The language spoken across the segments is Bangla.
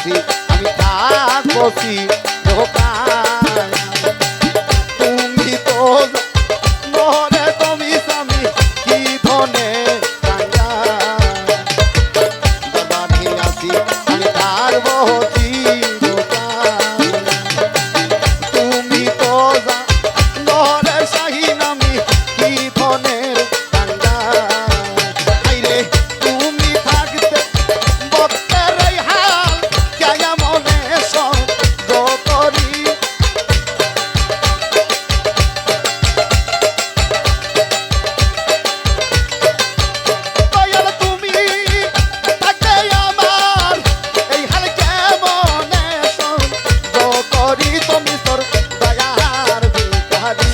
আছি আমি থাকছি ঢোকায় তুমি তো মনে তুমি স্বামী কি ধনে রাঙ্গা দরবারে আছি আমি থাকছি ঢোকায় তুমি তো মনে শাহীন আমি কি ধনের রাঙ্গা আইরে তুমি থাকতে বক্তের এই হাল কেয়া মনে সব করি দয়াল তুমি থাকতে আমার এই হাল কেমনে সব করি তুমি তোর দয়ার ভিখারি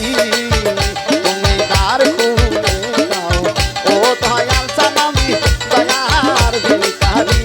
তুমি তার খুলে দাও ও দয়াল সালামি দয়ার ভিখারি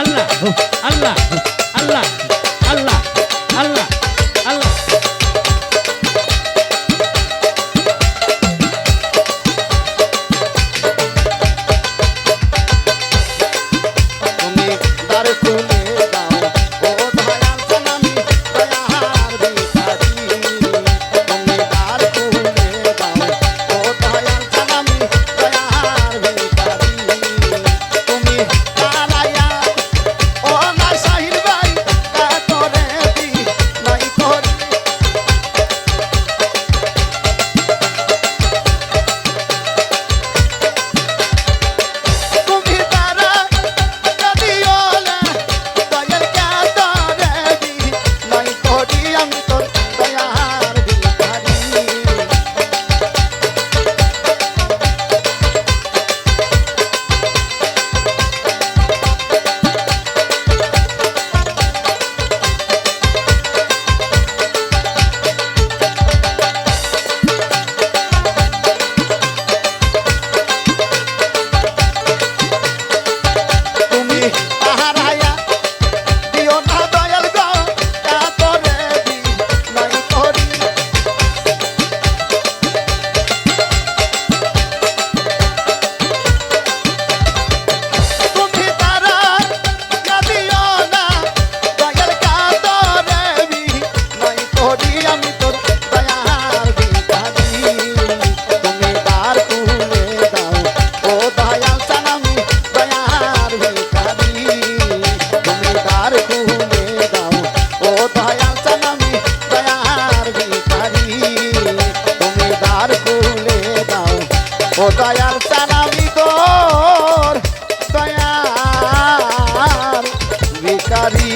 আল্লাহ আল্লাহ আল্লাহ আল্লাহ আল্লাহ আল্লাহ তুমি দ্বার খুলে দাও ও দয়াল সালামি দয়ার ভিখারি তুমি দ্বার খুলে দাও ও দয়াল সালামি দয়ার ভিখারি তুমি তালায়া ও না শাহিন ভাই কাতরে দি নাই করি তুমি তারা কাদিওলা দয়াল কাতরে দি নাই করি আমি তোর দয়ার ভিখারি তুমি তাহারায়া দিও না দয়াল গো কাতরে দি নাই করি তুমি তারা দিও না দয়াল কাতরে দি নাই করি আমি তোর দয়ার ভিখারি তুমি দ্বার খুলে দাও ও দয়াল সালামি দয়ার ভিখারি তুমি দ্বার খুলে দাও ও দয়াল সালামি দয়ার ভিখারি তুমি দ্বার খুলে দাও ও দয়াল সালামি তোর দয়ার ভিখারি